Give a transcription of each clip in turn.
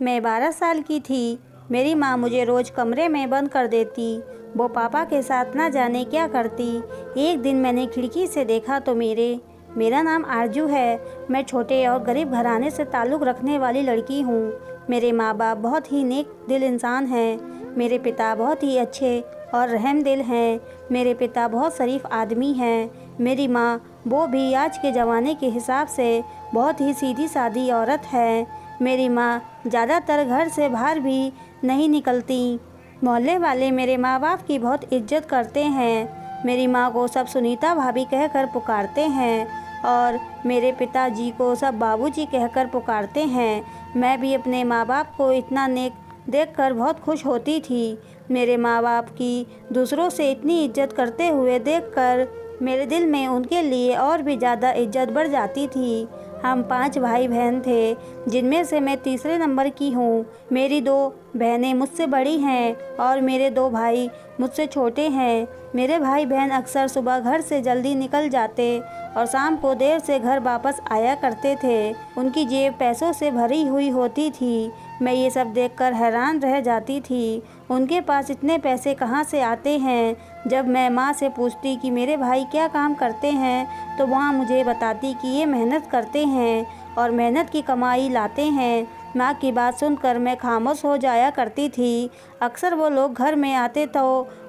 मैं 12 साल की थी। मेरी माँ मुझे रोज़ कमरे में बंद कर देती। वो पापा के साथ ना जाने क्या करती। एक दिन मैंने खिड़की से देखा तो मेरा नाम आरजू है। मैं छोटे और गरीब घराने से ताल्लुक़ रखने वाली लड़की हूँ। मेरे माँ बाप बहुत ही नेक दिल इंसान हैं। मेरे पिता बहुत ही अच्छे और रहमदिल हैं। मेरे पिता बहुत शरीफ आदमी हैं। मेरी माँ वो भी आज के ज़माने के हिसाब से बहुत ही सीधी सादी औरत है। मेरी माँ ज़्यादातर घर से बाहर भी नहीं निकलती। मोहल्ले वाले मेरे माँ बाप की बहुत इज्जत करते हैं। मेरी माँ को सब सुनीता भाभी कहकर पुकारते हैं और मेरे पिताजी को सब बाबूजी कहकर पुकारते हैं। मैं भी अपने माँ बाप को इतना नेक देखकर बहुत खुश होती थी। मेरे माँ बाप की दूसरों से इतनी इज्जत करते हुए देखकर मेरे दिल में उनके लिए और भी ज़्यादा इज्जत बढ़ जाती थी। हम 5 भाई बहन थे, जिनमें से मैं तीसरे नंबर की हूँ। मेरी 2 बहनें मुझसे बड़ी हैं और मेरे 2 भाई मुझसे छोटे हैं। मेरे भाई बहन अक्सर सुबह घर से जल्दी निकल जाते और शाम को देर से घर वापस आया करते थे। उनकी जेब पैसों से भरी हुई होती थी। मैं ये सब देखकर हैरान रह जाती थी। उनके पास इतने पैसे कहाँ से आते हैं। जब मैं माँ से पूछती कि मेरे भाई क्या काम करते हैं तो वहाँ मुझे बताती कि ये मेहनत करते हैं और मेहनत की कमाई लाते हैं। माँ की बात सुनकर मैं खामोश हो जाया करती थी। अक्सर वो लोग घर में आते तो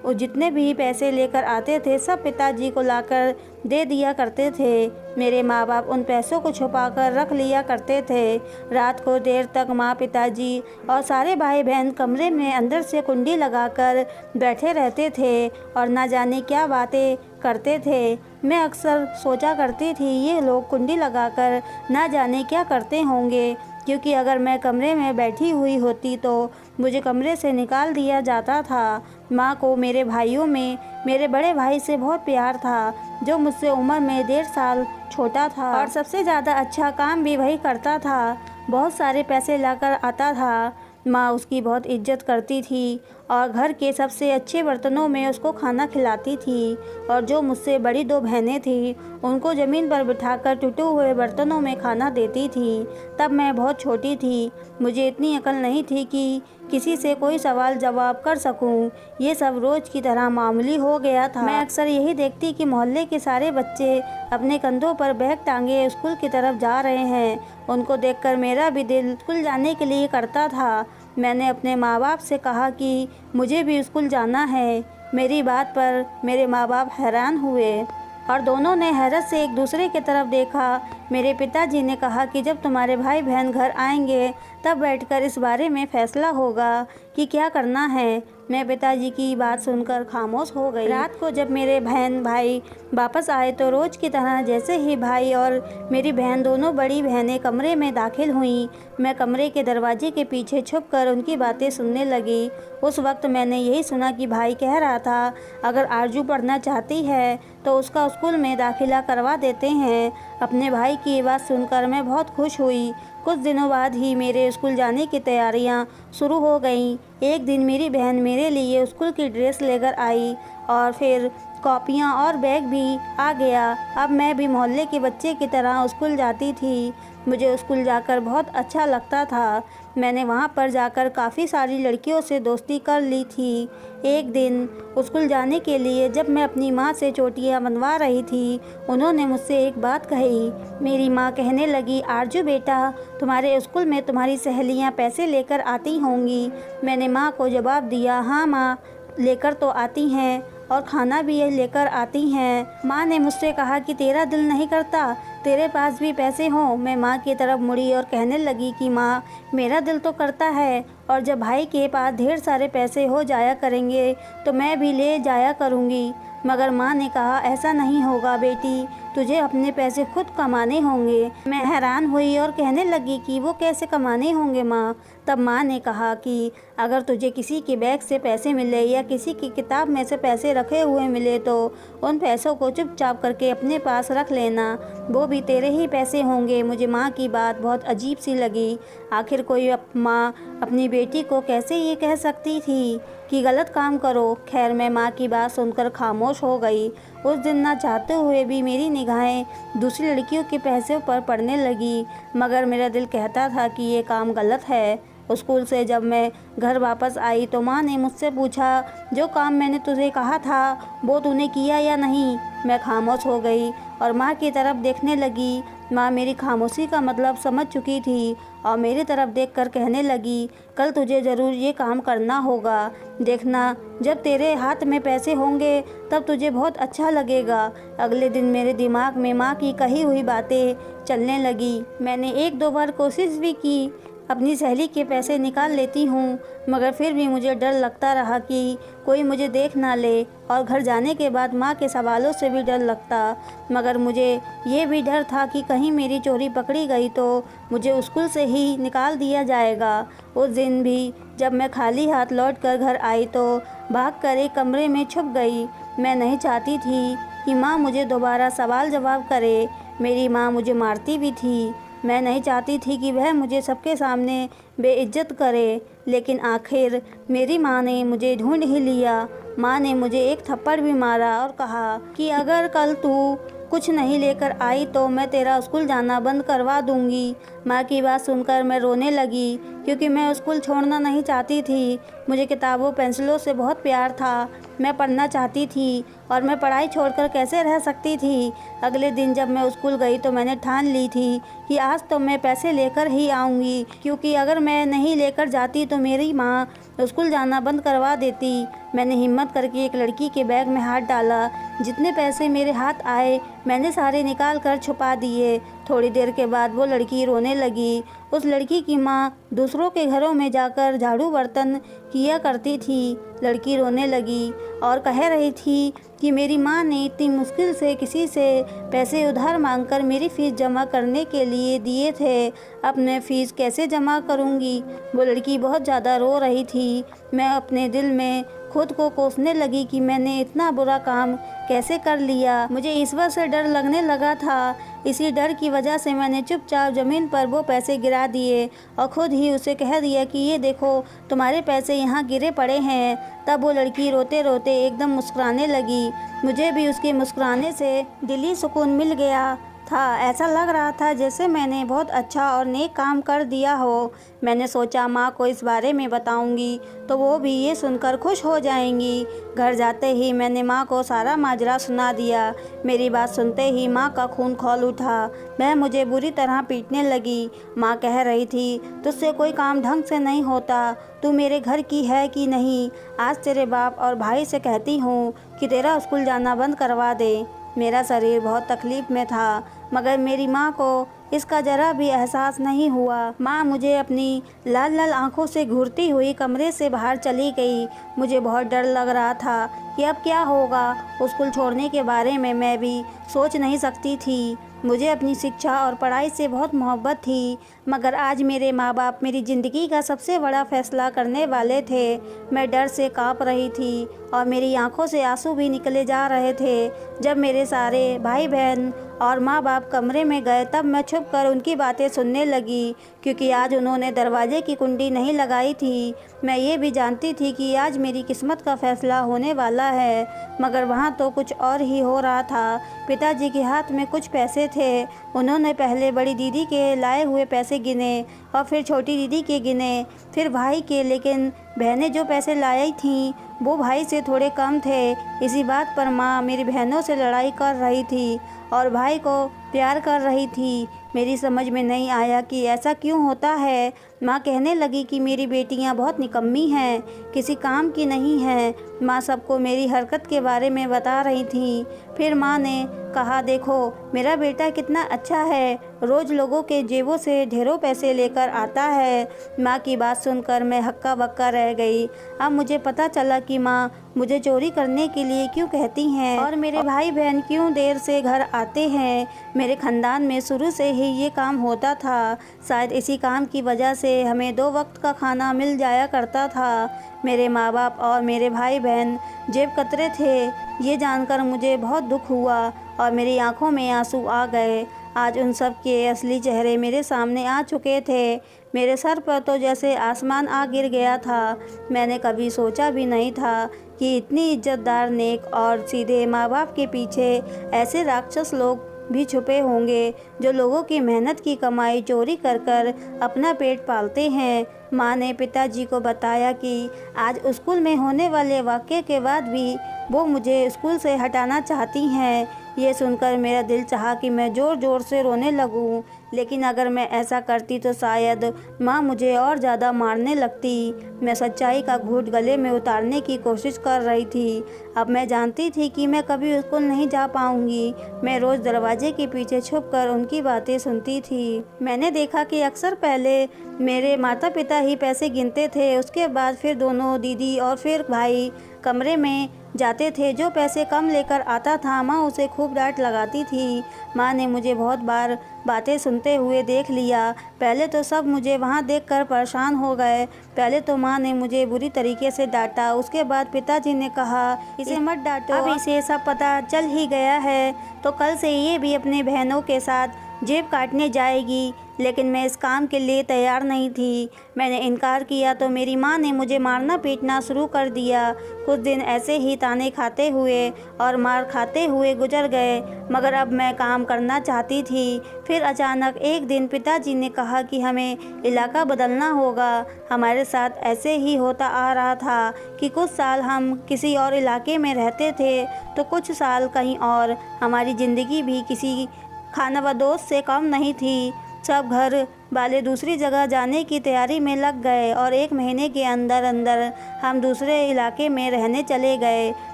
वो जितने भी पैसे लेकर आते थे सब पिताजी को लाकर दे दिया करते थे। मेरे माँ बाप उन पैसों को छुपाकर रख लिया करते थे। रात को देर तक माँ, पिताजी और सारे भाई बहन कमरे में अंदर से कुंडी लगाकर बैठे रहते थे और ना जाने क्या बातें करते थे। मैं अक्सर सोचा करती थी ये लोग कुंडी लगाकर ना जाने क्या करते होंगे, क्योंकि अगर मैं कमरे में बैठी हुई होती तो मुझे कमरे से निकाल दिया जाता था। माँ को मेरे भाइयों में मेरे बड़े भाई से बहुत प्यार था, जो मुझसे उम्र में 1.5 साल छोटा था और सबसे ज़्यादा अच्छा काम भी वही करता था। बहुत सारे पैसे लाकर आता था। माँ उसकी बहुत इज्जत करती थी और घर के सबसे अच्छे बर्तनों में उसको खाना खिलाती थी। और जो मुझसे बड़ी 2 बहनें थीं उनको ज़मीन पर बिठाकर टूटे हुए बर्तनों में खाना देती थी। तब मैं बहुत छोटी थी। मुझे इतनी अकल नहीं थी कि किसी से कोई सवाल जवाब कर सकूं। ये सब रोज़ की तरह मामूली हो गया था। मैं अक्सर यही देखती कि मोहल्ले के सारे बच्चे अपने कंधों पर बैग टांगे स्कूल की तरफ जा रहे हैं। उनको देखकर मेरा भी दिल स्कूल जाने के लिए करता था। मैंने अपने माँ बाप से कहा कि मुझे भी स्कूल जाना है। मेरी बात पर मेरे माँ बाप हैरान हुए और दोनों ने हैरत से एक दूसरे की तरफ देखा। मेरे पिताजी ने कहा कि जब तुम्हारे भाई बहन घर आएंगे तब बैठकर इस बारे में फ़ैसला होगा कि क्या करना है। मैं पिताजी की बात सुनकर खामोश हो गई। रात को जब मेरे बहन भाई वापस आए तो रोज़ की तरह जैसे ही भाई और मेरी बहन दोनों बड़ी बहनें कमरे में दाखिल हुईं, मैं कमरे के दरवाजे के पीछे छुपकर उनकी बातें सुनने लगी। उस वक्त मैंने यही सुना कि भाई कह रहा था अगर आरजू पढ़ना चाहती है तो उसका स्कूल में दाखिला करवा देते हैं। अपने भाई की बात सुनकर मैं बहुत खुश हुई। कुछ दिनों बाद ही मेरे स्कूल जाने की तैयारियां शुरू हो गईं। एक दिन मेरी बहन मेरे लिए स्कूल की ड्रेस लेकर आई और फिर कॉपियां और बैग भी आ गया। अब मैं भी मोहल्ले के बच्चे की तरह स्कूल जाती थी। मुझे स्कूल जाकर बहुत अच्छा लगता था। मैंने वहाँ पर जाकर काफ़ी सारी लड़कियों से दोस्ती कर ली थी। एक दिन स्कूल जाने के लिए जब मैं अपनी माँ से चोटियाँ बनवा रही थी, उन्होंने मुझसे एक बात कही। मेरी माँ कहने लगी, आरजू बेटा, तुम्हारे स्कूल में तुम्हारी सहेलियाँ पैसे लेकर आती होंगी। मैंने माँ को जवाब दिया, हाँ माँ, लेकर तो आती हैं और खाना भी ये लेकर आती हैं। माँ ने मुझसे कहा कि तेरा दिल नहीं करता तेरे पास भी पैसे हों। मैं माँ की तरफ मुड़ी और कहने लगी कि माँ, मेरा दिल तो करता है और जब भाई के पास ढेर सारे पैसे हो जाया करेंगे तो मैं भी ले जाया करूँगी। मगर माँ ने कहा, ऐसा नहीं होगा बेटी, तुझे अपने पैसे खुद कमाने होंगे। मैं हैरान हुई और कहने लगी कि वो कैसे कमाने होंगे माँ। तब माँ ने कहा कि अगर तुझे किसी के बैग से पैसे मिले या किसी की किताब में से पैसे रखे हुए मिले तो उन पैसों को चुपचाप करके अपने पास रख लेना, वो भी तेरे ही पैसे होंगे। मुझे माँ की बात बहुत अजीब सी लगी। आखिर कोई माँ अपनी बेटी को कैसे ये कह सकती थी कि गलत काम करो। खैर, मैं माँ की बात सुनकर खामोश हो गई। उस दिन ना चाहते हुए भी मेरी निगाहें दूसरी लड़कियों के पैसों पर पड़ने लगी, मगर मेरा दिल कहता था कि ये काम गलत है। स्कूल से जब मैं घर वापस आई तो माँ ने मुझसे पूछा, जो काम मैंने तुझे कहा था वो तूने किया या नहीं। मैं खामोश हो गई और माँ की तरफ देखने लगी। माँ मेरी खामोशी का मतलब समझ चुकी थी और मेरी तरफ देखकर कहने लगी, कल तुझे ज़रूर ये काम करना होगा। देखना, जब तेरे हाथ में पैसे होंगे तब तुझे बहुत अच्छा लगेगा। अगले दिन मेरे दिमाग में माँ की कही हुई बातें चलने लगी। मैंने एक दो बार कोशिश भी की, अपनी सहेली के पैसे निकाल लेती हूँ, मगर फिर भी मुझे डर लगता रहा कि कोई मुझे देख ना ले, और घर जाने के बाद माँ के सवालों से भी डर लगता। मगर मुझे ये भी डर था कि कहीं मेरी चोरी पकड़ी गई तो मुझे स्कूल से ही निकाल दिया जाएगा। उस दिन भी जब मैं खाली हाथ लौटकर घर आई तो भागकर एक कमरे में छुप गई। मैं नहीं चाहती थी कि माँ मुझे दोबारा सवाल जवाब करे। मेरी माँ मुझे मारती भी थी। मैं नहीं चाहती थी कि वह मुझे सबके सामने बेइज्जत करे, लेकिन आखिर मेरी माँ ने मुझे ढूंढ ही लिया। माँ ने मुझे एक थप्पड़ भी मारा और कहा कि अगर कल तू कुछ नहीं लेकर आई तो मैं तेरा स्कूल जाना बंद करवा दूंगी। माँ की बात सुनकर मैं रोने लगी, क्योंकि मैं स्कूल छोड़ना नहीं चाहती थी। मुझे किताबों पेंसिलों से बहुत प्यार था। मैं पढ़ना चाहती थी और मैं पढ़ाई छोड़कर कैसे रह सकती थी। अगले दिन जब मैं स्कूल गई तो मैंने ठान ली थी कि आज तो मैं पैसे लेकर ही आऊँगी, क्योंकि अगर मैं नहीं लेकर जाती तो मेरी माँ स्कूल जाना बंद करवा देती। मैंने हिम्मत करके एक लड़की के बैग में हाथ डाला। जितने पैसे मेरे हाथ आए मैंने सारे निकाल कर छुपा दिए। थोड़ी देर के बाद वो लड़की रोने लगी। उस लड़की की माँ दूसरों के घरों में जाकर झाड़ू बर्तन किया करती थी। लड़की रोने लगी और कह रही थी कि मेरी माँ ने इतनी मुश्किल से किसी से पैसे उधार मांगकर मेरी फ़ीस जमा करने के लिए दिए थे। अब मैं फ़ीस कैसे जमा करूँगी। वो लड़की बहुत ज़्यादा रो रही थी। मैं अपने दिल में खुद को कोसने लगी कि मैंने इतना बुरा काम कैसे कर लिया। मुझे ईश्वर से डर लगने लगा था। इसी डर की वजह से मैंने चुपचाप ज़मीन पर वो पैसे गिरा दिए और ख़ुद ही उसे कह दिया कि ये देखो, तुम्हारे पैसे यहाँ गिरे पड़े हैं। तब वो लड़की रोते रोते एकदम मुस्कुराने लगी। मुझे भी उसके मुस्कुराने से दिली सुकून मिल गया था। ऐसा लग रहा था जैसे मैंने बहुत अच्छा और नेक काम कर दिया हो। मैंने सोचा माँ को इस बारे में बताऊंगी तो वो भी ये सुनकर खुश हो जाएंगी। घर जाते ही मैंने माँ को सारा माजरा सुना दिया। मेरी बात सुनते ही माँ का खून खौल उठा। वह मुझे बुरी तरह पीटने लगी। माँ कह रही थी, तुझसे कोई काम ढंग से नहीं होता। तू मेरे घर की है कि नहीं? आज तेरे बाप और भाई से कहती हूँ कि तेरा स्कूल जाना बंद करवा दे। मेरा शरीर बहुत तकलीफ़ में था, मगर मेरी माँ को इसका ज़रा भी एहसास नहीं हुआ। माँ मुझे अपनी लाल लाल आंखों से घूरती हुई कमरे से बाहर चली गई। मुझे बहुत डर लग रहा था कि अब क्या होगा। स्कूल छोड़ने के बारे में मैं भी सोच नहीं सकती थी। मुझे अपनी शिक्षा और पढ़ाई से बहुत मोहब्बत थी, मगर आज मेरे माँ बाप मेरी ज़िंदगी का सबसे बड़ा फ़ैसला करने वाले थे। मैं डर से काँप रही थी और मेरी आंखों से आंसू भी निकले जा रहे थे। जब मेरे सारे भाई बहन और माँ बाप कमरे में गए तब मैं छुपकर उनकी बातें सुनने लगी, क्योंकि आज उन्होंने दरवाजे की कुंडी नहीं लगाई थी। मैं ये भी जानती थी कि आज मेरी किस्मत का फ़ैसला होने वाला है, मगर वहाँ तो कुछ और ही हो रहा था। पिताजी के हाथ में कुछ पैसे थे। उन्होंने पहले बड़ी दीदी के लाए हुए पैसे गिने और फिर छोटी दीदी के गिने, फिर भाई के, लेकिन बहनें जो पैसे लाई थीं वो भाई से थोड़े कम थे। इसी बात पर माँ मेरी बहनों से लड़ाई कर रही थी और भाई को प्यार कर रही थी। मेरी समझ में नहीं आया कि ऐसा क्यों होता है। माँ कहने लगी कि मेरी बेटियाँ बहुत निकम्मी हैं, किसी काम की नहीं हैं। माँ सबको मेरी हरकत के बारे में बता रही थी। फिर माँ ने कहा, देखो मेरा बेटा कितना अच्छा है, रोज़ लोगों के जेबों से ढेरों पैसे लेकर आता है। माँ की बात सुनकर मैं हक्का बक्का रह गई। अब मुझे पता चला कि माँ मुझे चोरी करने के लिए क्यों कहती हैं और मेरे भाई बहन क्यों देर से घर आते हैं। मेरे ख़ानदान में शुरू से ही ये काम होता था। शायद इसी काम की वजह से हमें 2 वक्त का खाना मिल जाया करता था। मेरे माँ बाप और मेरे भाई बहन जेब कतरे थे। ये जानकर मुझे बहुत दुख हुआ और मेरी आंखों में आंसू आ गए। आज उन सब के असली चेहरे मेरे सामने आ चुके थे। मेरे सर पर तो जैसे आसमान आ गिर गया था। मैंने कभी सोचा भी नहीं था कि इतनी इज्जतदार, नेक और सीधे माँ बाप के पीछे ऐसे राक्षस लोग भी छुपे होंगे जो लोगों की मेहनत की कमाई चोरी कर कर अपना पेट पालते हैं। माँ ने पिताजी को बताया कि आज स्कूल में होने वाले वाक़ये के बाद भी वो मुझे स्कूल से हटाना चाहती हैं। ये सुनकर मेरा दिल चाहा कि मैं ज़ोर ज़ोर से रोने लगूं, लेकिन अगर मैं ऐसा करती तो शायद माँ मुझे और ज़्यादा मारने लगती। मैं सच्चाई का घूंट गले में उतारने की कोशिश कर रही थी। अब मैं जानती थी कि मैं कभी स्कूल नहीं जा पाऊंगी। मैं रोज़ दरवाजे के पीछे छुपकर उनकी बातें सुनती थी। मैंने देखा कि अक्सर पहले मेरे माता पिता ही पैसे गिनते थे, उसके बाद फिर दोनों दीदी और फिर भाई कमरे में जाते थे। जो पैसे कम लेकर आता था माँ उसे खूब डांट लगाती थी। माँ ने मुझे बहुत बार बातें सुनते हुए देख लिया। पहले तो सब मुझे वहाँ देखकर परेशान हो गए। पहले तो माँ ने मुझे बुरी तरीके से डांटा, उसके बाद पिताजी ने कहा इसे मत डांटो, अब इसे सब पता चल ही गया है तो कल से ये भी अपने बहनों के साथ जेब काटने जाएगी। लेकिन मैं इस काम के लिए तैयार नहीं थी। मैंने इनकार किया तो मेरी माँ ने मुझे मारना पीटना शुरू कर दिया। कुछ दिन ऐसे ही ताने खाते हुए और मार खाते हुए गुजर गए, मगर अब मैं काम करना चाहती थी। फिर अचानक एक दिन पिताजी ने कहा कि हमें इलाका बदलना होगा। हमारे साथ ऐसे ही होता आ रहा था कि कुछ साल हम किसी और इलाके में रहते थे तो कुछ साल कहीं और। हमारी ज़िंदगी भी किसी खानाबदोश से कम नहीं थी। सब घर वाले दूसरी जगह जाने की तैयारी में लग गए और 1 महीने के अंदर अंदर हम दूसरे इलाके में रहने चले गए।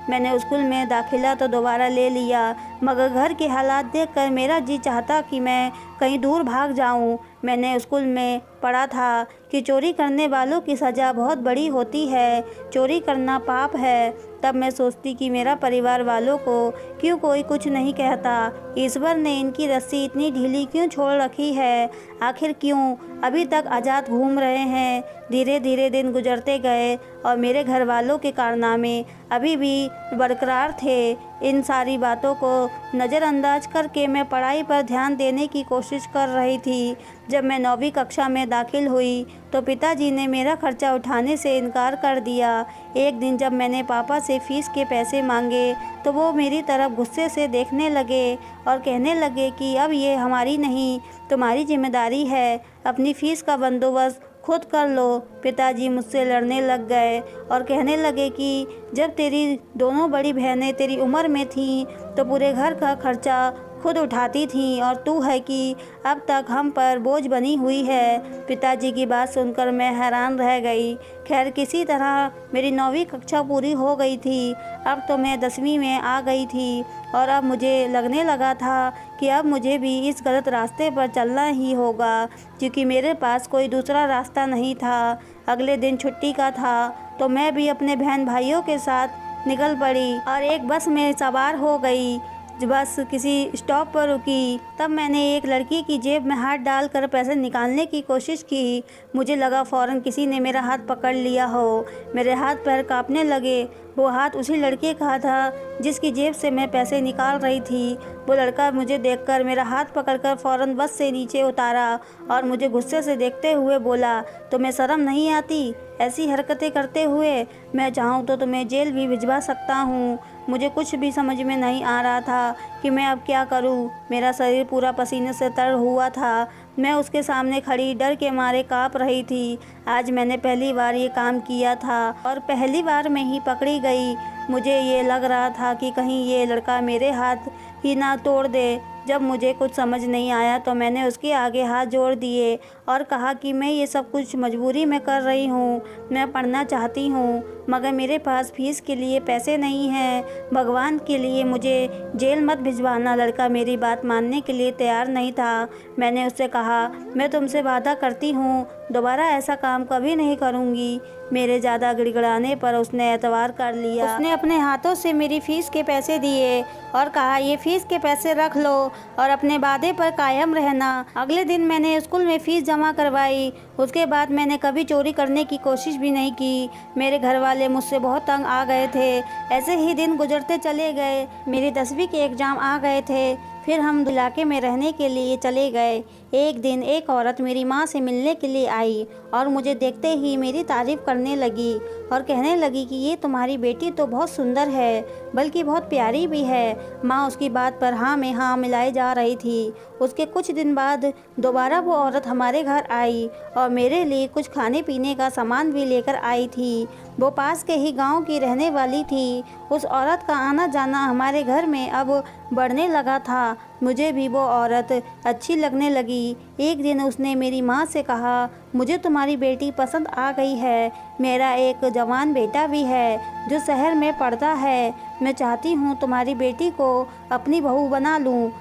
मैंने स्कूल में दाखिला तो दोबारा ले लिया, मगर घर के हालात देखकर मेरा जी चाहता कि मैं कहीं दूर भाग जाऊं। मैंने स्कूल में पढ़ा था कि चोरी करने वालों की सज़ा बहुत बड़ी होती है, चोरी करना पाप है। तब मैं सोचती कि मेरा परिवार वालों को क्यों कोई कुछ नहीं कहता। ईश्वर ने इनकी रस्सी इतनी ढीली क्यों छोड़ रखी है, आखिर क्यों अभी तक आज़ाद घूम रहे हैं। धीरे धीरे दिन गुजरते गए और मेरे घर वालों के कारनामे अभी भी बरकरार थे। इन सारी बातों को नज़रअंदाज करके मैं पढ़ाई पर ध्यान देने की कोशिश कर रही थी। जब मैं 9वीं कक्षा में दाखिल हुई तो पिताजी ने मेरा खर्चा उठाने से इनकार कर दिया। एक दिन जब मैंने पापा से फ़ीस के पैसे मांगे तो वो मेरी तरफ गुस्से से देखने लगे और कहने लगे कि अब ये हमारी नहीं तुम्हारी जिम्मेदारी है, अपनी फ़ीस का बंदोबस्त खुद कर लो। पिताजी मुझसे लड़ने लग गए और कहने लगे कि जब तेरी दोनों बड़ी बहनें तेरी उम्र में थीं तो पूरे घर का खर्चा खुद उठाती थीं और तू है कि अब तक हम पर बोझ बनी हुई है। पिताजी की बात सुनकर मैं हैरान रह गई। खैर किसी तरह मेरी 9वीं कक्षा पूरी हो गई थी। अब तो मैं 10वीं में आ गई थी और अब मुझे लगने लगा था कि अब मुझे भी इस गलत रास्ते पर चलना ही होगा, क्योंकि मेरे पास कोई दूसरा रास्ता नहीं था। अगले दिन छुट्टी का था तो मैं भी अपने बहन भाइयों के साथ निकल पड़ी और एक बस में सवार हो गई। बस किसी स्टॉप पर रुकी, तब मैंने एक लड़की की जेब में हाथ डालकर पैसे निकालने की कोशिश की। मुझे लगा फ़ौरन किसी ने मेरा हाथ पकड़ लिया हो। मेरे हाथ पैर कांपने लगे। वो हाथ उसी लड़के का था जिसकी जेब से मैं पैसे निकाल रही थी। वो लड़का मुझे देखकर मेरा हाथ पकड़कर फ़ौरन बस से नीचे उतारा और मुझे गुस्से से देखते हुए बोला, तुम्हें शर्म नहीं आती ऐसी हरकतें करते हुए? मैं चाहूँ तो तुम्हें जेल भी भिजवा सकता हूँ। मुझे कुछ भी समझ में नहीं आ रहा था कि मैं अब क्या करूं। मेरा शरीर पूरा पसीने से तर हुआ था। मैं उसके सामने खड़ी डर के मारे कांप रही थी। आज मैंने पहली बार ये काम किया था और पहली बार में ही पकड़ी गई। मुझे ये लग रहा था कि कहीं ये लड़का मेरे हाथ ही ना तोड़ दे। जब मुझे कुछ समझ नहीं आया तो मैंने उसके आगे हाथ जोड़ दिए और कहा कि मैं ये सब कुछ मजबूरी में कर रही हूँ। मैं पढ़ना चाहती हूँ मगर मेरे पास फ़ीस के लिए पैसे नहीं हैं। भगवान के लिए मुझे जेल मत भिजवाना। लड़का मेरी बात मानने के लिए तैयार नहीं था। मैंने उससे कहा, मैं तुमसे वादा करती हूँ दोबारा ऐसा काम कभी नहीं करूँगी। मेरे ज़्यादा गिड़गिड़ाने पर उसने एतबार कर लिया। उसने अपने हाथों से मेरी फ़ीस के पैसे दिए और कहा, ये फ़ीस के पैसे रख लो और अपने वादे पर कायम रहना। अगले दिन मैंने स्कूल में फ़ीस जमा करवाई। उसके बाद मैंने कभी चोरी करने की कोशिश भी नहीं की। मेरे घर वाले मुझसे बहुत तंग आ गए थे। ऐसे ही दिन गुजरते चले गए। मेरी 10वीं के एग्ज़ाम आ गए थे। फिर हम इलाके में रहने के लिए चले गए। एक दिन एक औरत मेरी माँ से मिलने के लिए आई और मुझे देखते ही मेरी तारीफ़ करने लगी और कहने लगी कि ये तुम्हारी बेटी तो बहुत सुंदर है, बल्कि बहुत प्यारी भी है। माँ उसकी बात पर हाँ में हाँ मिलाए जा रही थी। उसके कुछ दिन बाद दोबारा वो औरत हमारे घर आई और मेरे लिए कुछ खाने पीने का सामान भी लेकर आई थी। वो पास के ही गांव की रहने वाली थी। उस औरत का आना जाना हमारे घर में अब बढ़ने लगा था। मुझे भी वो औरत अच्छी लगने लगी। एक दिन उसने मेरी माँ से कहा, मुझे तुम्हारी बेटी पसंद आ गई है। मेरा एक जवान बेटा भी है जो शहर में पढ़ता है। मैं चाहती हूँ तुम्हारी बेटी को अपनी बहू बना लूँ।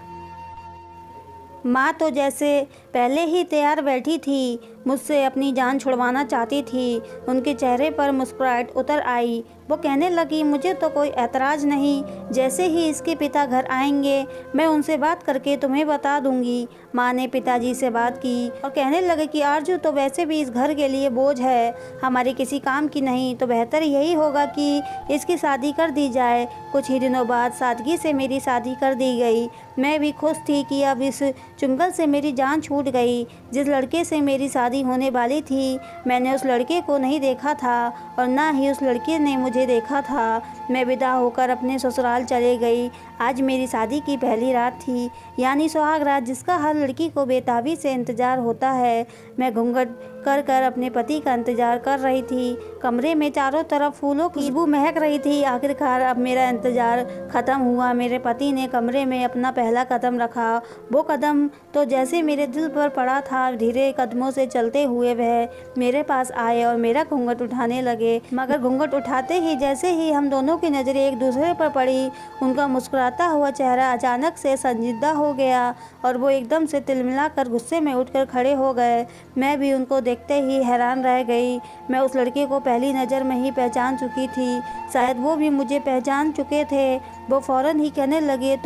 माँ तो जैसे पहले ही तैयार बैठी थी, मुझसे अपनी जान छुड़वाना चाहती थी। उनके चेहरे पर मुस्कुराहट उतर आई। वो कहने लगी, मुझे तो कोई एतराज़ नहीं, जैसे ही इसके पिता घर आएंगे मैं उनसे बात करके तुम्हें बता दूंगी। माँ ने पिताजी से बात की और कहने लगे कि आरजू तो वैसे भी इस घर के लिए बोझ है, हमारे किसी काम की नहीं, तो बेहतर यही होगा कि इसकी शादी कर दी जाए। कुछ ही दिनों बाद सादगी से मेरी शादी कर दी गई। मैं भी खुश थी कि अब इस चुंगल से मेरी जान छूट गई। जिस लड़के से मेरी शादी होने वाली थी, मैंने उस लड़के को नहीं देखा था और ना ही उस लड़के ने मुझे देखा था। मैं विदा होकर अपने ससुराल चले गई। आज मेरी शादी की पहली रात थी, यानी सुहाग रात, जिसका हर लड़की को बेताबी से इंतज़ार होता है। मैं घूंघट कर कर अपने पति का इंतज़ार कर रही थी। कमरे में चारों तरफ फूलों की खुशबू महक रही थी। आखिरकार अब मेरा इंतज़ार ख़त्म हुआ। मेरे पति ने कमरे में अपना पहला कदम रखा। वो कदम तो जैसे मेरे दिल पर पड़ा था। धीरे कदमों से चलते हुए वह मेरे पास आए और मेरा घूंघट उठाने लगे, मगर घूंघट उठाते ही जैसे ही हम दोनों की नज़रें एक दूसरे पर पड़ी, उनका मुस्कुराता हुआ चेहरा अचानक से संजीदा हो गया और वो एकदम से तिलमिलाकर गुस्से में उठकर खड़े हो गए। मैं भी उनको देखते ही हैरान रह गई। मैं उस लड़के को पहली नज़र में ही पहचान चुकी थी। शायद वो भी मुझे पहचान चुके थे। वो फ़ौरन ही कहने लगे,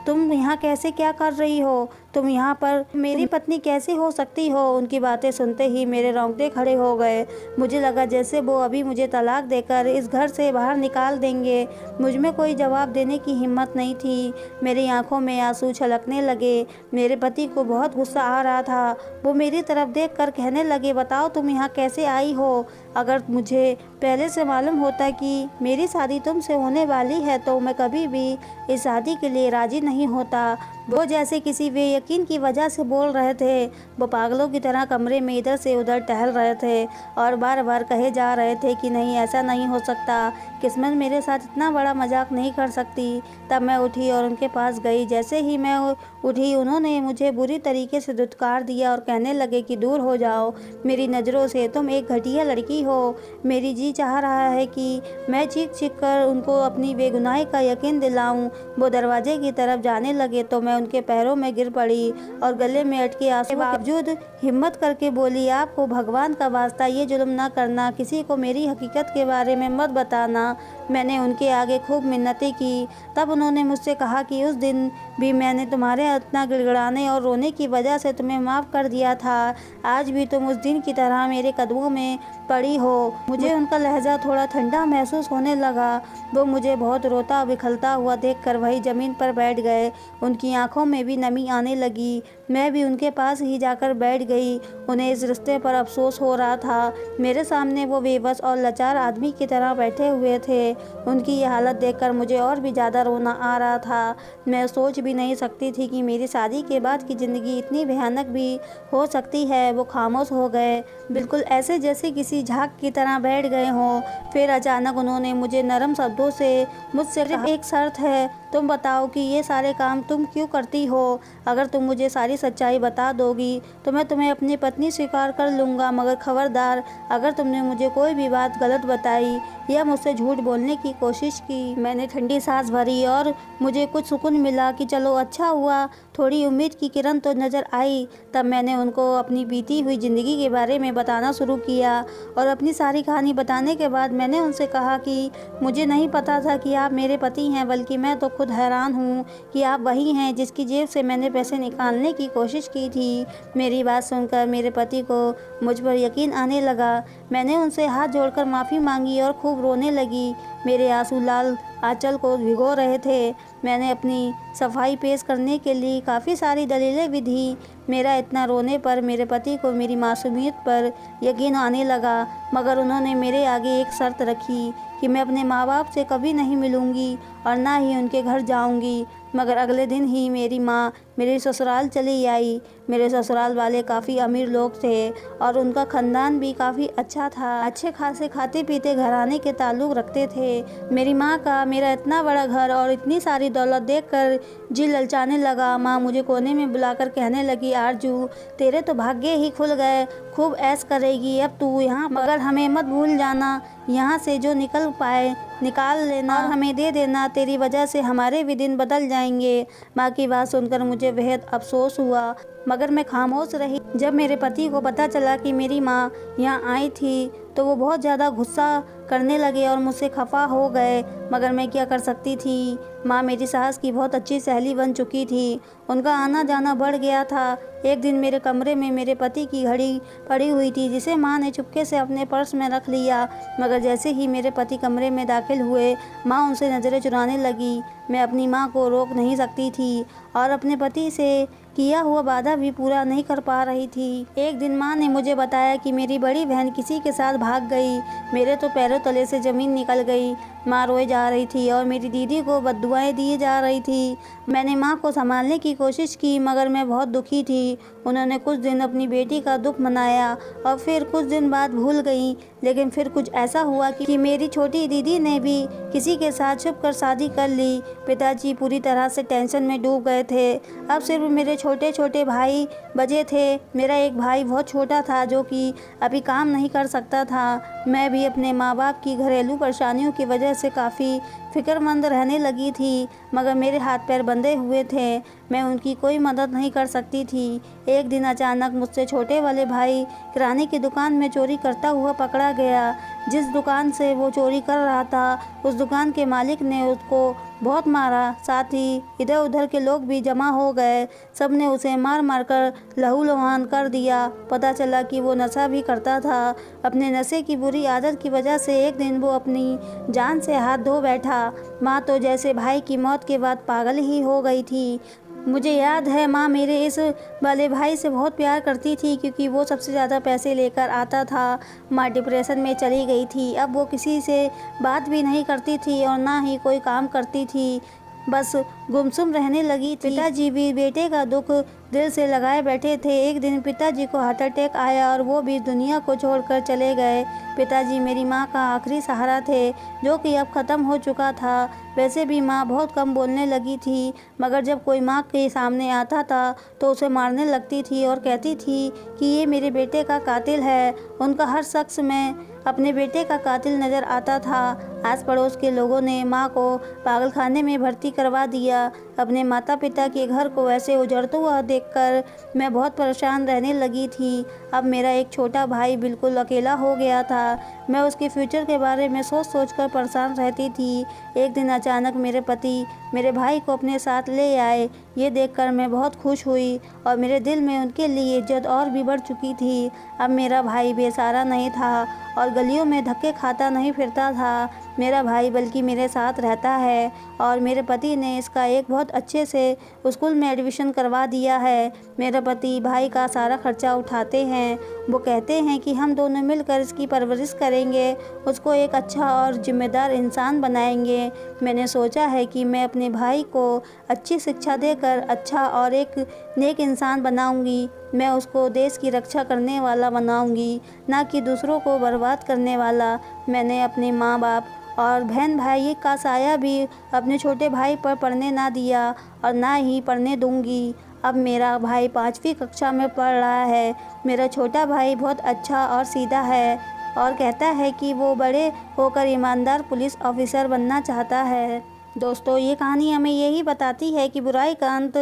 तुम यहाँ कैसे, क्या कर रही हो? तुम यहाँ पर मेरी पत्नी कैसे हो सकती हो? उनकी बातें सुनते ही मेरे रोंगटे खड़े हो गए। मुझे लगा जैसे वो अभी मुझे तलाक देकर इस घर से बाहर निकाल देंगे। मुझ में कोई जवाब देने की हिम्मत नहीं थी। मेरी आंखों में आंसू छलकने लगे। मेरे पति को बहुत गुस्सा आ रहा था। वो मेरी तरफ देखकर कहने लगे, बताओ तुम यहाँ कैसे आई हो? अगर मुझे पहले से मालूम होता कि मेरी शादी तुमसे होने वाली है तो मैं कभी भी इस शादी के लिए राज़ी नहीं होता। वो जैसे किसी बेयकीन की वजह से बोल रहे थे। वो पागलों की तरह कमरे में इधर से उधर टहल रहे थे और बार बार कहे जा रहे थे कि नहीं, ऐसा नहीं हो सकता, किस्मत मेरे साथ इतना बड़ा मजाक नहीं कर सकती। तब मैं उठी और उनके पास गई। जैसे ही मैं उठी, उन्होंने मुझे बुरी तरीके से धुतकार दिया और कहने लगे कि दूर हो जाओ मेरी नज़रों से, तुम एक घटिया लड़की हो। मेरी जी चाह रहा है कि मैं चीख चीख कर उनको अपनी बेगुनाही का यकीन दिलाऊं। वो दरवाजे की तरफ जाने लगे तो मैं उनके पैरों में गिर पड़ी और गले में अटके आंसू के बावजूद हिम्मत करके बोली, आपको भगवान का वास्ता ये जुल्म ना करना, किसी को मेरी हकीकत के बारे में मत बताना। मैंने उनके आगे खूब मिन्नतें की। तब उन्होंने मुझसे कहा कि उस दिन भी मैंने तुम्हारे इतना गिड़गिड़ाने और रोने की वजह से तुम्हें माफ़ कर दिया था। आज भी तुम उस दिन की तरह मेरे कदमों में पड़ी हो। मुझे उनका लहजा थोड़ा ठंडा महसूस होने लगा। वो मुझे बहुत रोता बिखलता हुआ देखकर वही ज़मीन पर बैठ गए। उनकी आंखों में भी नमी आने लगी। मैं भी उनके पास ही जाकर बैठ गई। उन्हें इस रिश्ते पर अफसोस हो रहा था। मेरे सामने वो बेबस और लाचार आदमी की तरह बैठे हुए थे। उनकी ये हालत देखकर मुझे और भी ज़्यादा रोना आ रहा था। मैं सोच भी नहीं सकती थी कि मेरी शादी के बाद की ज़िंदगी इतनी भयानक भी हो सकती है। वो खामोश हो गए, बिल्कुल ऐसे जैसे किसी झाग की तरह बैठ गए हों। फिर अचानक उन्होंने मुझे नरम शब्दों से मुझसे कहा, एक शर्त है, तुम बताओ कि ये सारे काम तुम क्यों करती हो? अगर तुम मुझे सारी सच्चाई बता दोगी तो मैं तुम्हें अपनी पत्नी स्वीकार कर लूँगा, मगर खबरदार, अगर तुमने मुझे कोई भी बात गलत बताई या मुझसे झूठ बोलने की कोशिश की। मैंने ठंडी सांस भरी और मुझे कुछ सुकून मिला कि चलो अच्छा हुआ, थोड़ी उम्मीद की किरण तो नज़र आई। तब मैंने उनको अपनी बीती हुई ज़िंदगी के बारे में बताना शुरू किया और अपनी सारी कहानी बताने के बाद मैंने उनसे कहा कि मुझे नहीं पता था कि आप मेरे पति हैं, बल्कि मैं तो खुद हैरान हूँ कि आप वही हैं जिसकी जेब से मैंने पैसे निकालने की कोशिश की थी। मेरी बात सुनकर मेरे पति को मुझ पर यकीन आने लगा। मैंने उनसे हाथ जोड़कर माफ़ी मांगी और खूब रोने लगी। मेरे आंसू लाल आंचल को भिगो रहे थे। मैंने अपनी सफाई पेश करने के लिए काफ़ी सारी दलीलें भी दी। मेरा इतना रोने पर मेरे पति को मेरी मासूमियत पर यकीन आने लगा, मगर उन्होंने मेरे आगे एक शर्त रखी कि मैं अपने माँ बाप से कभी नहीं मिलूँगी और ना ही उनके घर जाऊँगी। मगर अगले दिन ही मेरी माँ मेरे ससुराल चली आई। मेरे ससुराल वाले काफ़ी अमीर लोग थे और उनका ख़ानदान भी काफ़ी अच्छा था। अच्छे खासे खाते पीते घराने के ताल्लुक़ रखते थे। मेरी माँ का मेरा इतना बड़ा घर और इतनी सारी दौलत देखकर जी ललचाने लगा। माँ मुझे कोने में बुलाकर कहने लगी, आरजू तेरे तो भाग्य ही खुल गए, खूब ऐश करेगी अब तू यहाँ, मगर हमें मत भूल जाना, यहाँ से जो निकल पाए निकाल लेना और हमें दे देना, तेरी वजह से हमारे भी दिन बदल जाएंगे। माँ की बात सुनकर मुझे बेहद अफसोस हुआ, मगर मैं खामोश रही। जब मेरे पति को पता चला कि मेरी माँ यहाँ आई थी तो वो बहुत ज़्यादा गुस्सा करने लगे और मुझसे खफा हो गए, मगर मैं क्या कर सकती थी। माँ मेरी सास की बहुत अच्छी सहेली बन चुकी थी, उनका आना जाना बढ़ गया था। एक दिन मेरे कमरे में मेरे पति की घड़ी पड़ी हुई थी, जिसे माँ ने चुपके से अपने पर्स में रख लिया, मगर जैसे ही मेरे पति कमरे में दाखिल हुए माँ उनसे नज़रें चुराने लगी। मैं अपनी माँ को रोक नहीं सकती थी और अपने पति से किया हुआ वादा भी पूरा नहीं कर पा रही थी। एक दिन माँ ने मुझे बताया कि मेरी बड़ी बहन किसी के साथ भाग गई। मेरे तो पैरों तले से ज़मीन निकल गई। माँ रोए जा रही थी और मेरी दीदी को बद्दुआएं दी जा रही थी। मैंने माँ को संभालने की कोशिश की, मगर मैं बहुत दुखी थी। उन्होंने कुछ दिन अपनी बेटी का दुख मनाया और फिर कुछ दिन बाद भूल गई। लेकिन फिर कुछ ऐसा हुआ कि मेरी छोटी दीदी ने भी किसी के साथ छुप कर शादी कर ली। पिताजी पूरी तरह से टेंशन में डूब गए थे। अब सिर्फ मेरे छोटे छोटे भाई बचे थे। मेरा एक भाई बहुत छोटा था जो कि अभी काम नहीं कर सकता था। मैं भी अपने माँ बाप की घरेलू परेशानियों की वजह से काफ़ी फ़िक्रमंद रहने लगी थी, मगर मेरे हाथ पैर बंधे हुए थे। मैं उनकी कोई मदद नहीं कर सकती थी। एक दिन अचानक मुझसे छोटे वाले भाई किराने की दुकान में चोरी करता हुआ पकड़ा गया। जिस दुकान से वो चोरी कर रहा था उस दुकान के मालिक ने उसको बहुत मारा, साथ ही इधर उधर के लोग भी जमा हो गए। सब ने उसे मार मार कर लहूलुहान कर दिया। पता चला कि वो नशा भी करता था। अपने नशे की बुरी आदत की वजह से एक दिन वो अपनी जान से हाथ धो बैठा। माँ तो जैसे भाई की मौत के बाद पागल ही हो गई थी। मुझे याद है माँ मेरे इस वाले भाई से बहुत प्यार करती थी, क्योंकि वो सबसे ज़्यादा पैसे लेकर आता था। माँ डिप्रेशन में चली गई थी। अब वो किसी से बात भी नहीं करती थी और ना ही कोई काम करती थी, बस गुमसुम रहने लगी थी। पिताजी भी बेटे का दुख दिल से लगाए बैठे थे। एक दिन पिताजी को हार्ट अटैक आया और वो भी दुनिया को छोड़कर चले गए। पिताजी मेरी माँ का आखिरी सहारा थे, जो कि अब ख़त्म हो चुका था। वैसे भी माँ बहुत कम बोलने लगी थी, मगर जब कोई माँ के सामने आता था तो उसे मारने लगती थी और कहती थी कि ये मेरे बेटे का कातिल है। उनका हर शख्स में अपने बेटे का कातिल नज़र आता था। आस पड़ोस के लोगों ने माँ को पागलखाने में भर्ती करवा दिया। अपने माता पिता के घर को ऐसे उजड़ता हुआ देखकर मैं बहुत परेशान रहने लगी थी। अब मेरा एक छोटा भाई बिल्कुल अकेला हो गया था। मैं उसके फ्यूचर के बारे में सोच सोच कर परेशान रहती थी। एक दिन अचानक मेरे पति मेरे भाई को अपने साथ ले आए। ये देखकर मैं बहुत खुश हुई और मेरे दिल में उनके लिए इज्जत और भी बढ़ चुकी थी। अब मेरा भाई बेसहारा नहीं था और गलियों में धक्के खाता नहीं फिरता था। मेरा भाई बल्कि मेरे साथ रहता है और मेरे पति ने इसका एक बहुत अच्छे से स्कूल में एडमिशन करवा दिया है। मेरे पति भाई का सारा खर्चा उठाते हैं। वो कहते हैं कि हम दोनों मिलकर इसकी परवरिश करेंगे, उसको एक अच्छा और जिम्मेदार इंसान बनाएंगे। मैंने सोचा है कि मैं अपने भाई को अच्छी शिक्षा देकर अच्छा और एक नेक इंसान बनाऊंगी। मैं उसको देश की रक्षा करने वाला बनाऊंगी, ना कि दूसरों को बर्बाद करने वाला। मैंने अपने माँ बाप और बहन भाई का साया भी अपने छोटे भाई पर पढ़ने ना दिया और ना ही पढ़ने दूंगी। अब मेरा भाई 5वीं कक्षा में पढ़ रहा है। मेरा छोटा भाई बहुत अच्छा और सीधा है और कहता है कि वो बड़े होकर ईमानदार पुलिस ऑफिसर बनना चाहता है। दोस्तों, ये कहानी हमें यही बताती है कि बुराई का अंत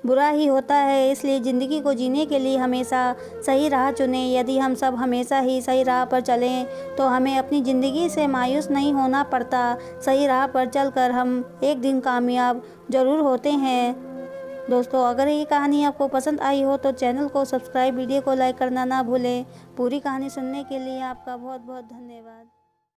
बुरा ही होता है। इसलिए ज़िंदगी को जीने के लिए हमेशा सही राह चुनें। यदि हम सब हमेशा ही सही राह पर चलें तो हमें अपनी ज़िंदगी से मायूस नहीं होना पड़ता। सही राह पर चलकर हम एक दिन कामयाब ज़रूर होते हैं। दोस्तों, अगर ये कहानी आपको पसंद आई हो तो चैनल को सब्सक्राइब, वीडियो को लाइक करना ना भूलें। पूरी कहानी सुनने के लिए आपका बहुत बहुत धन्यवाद।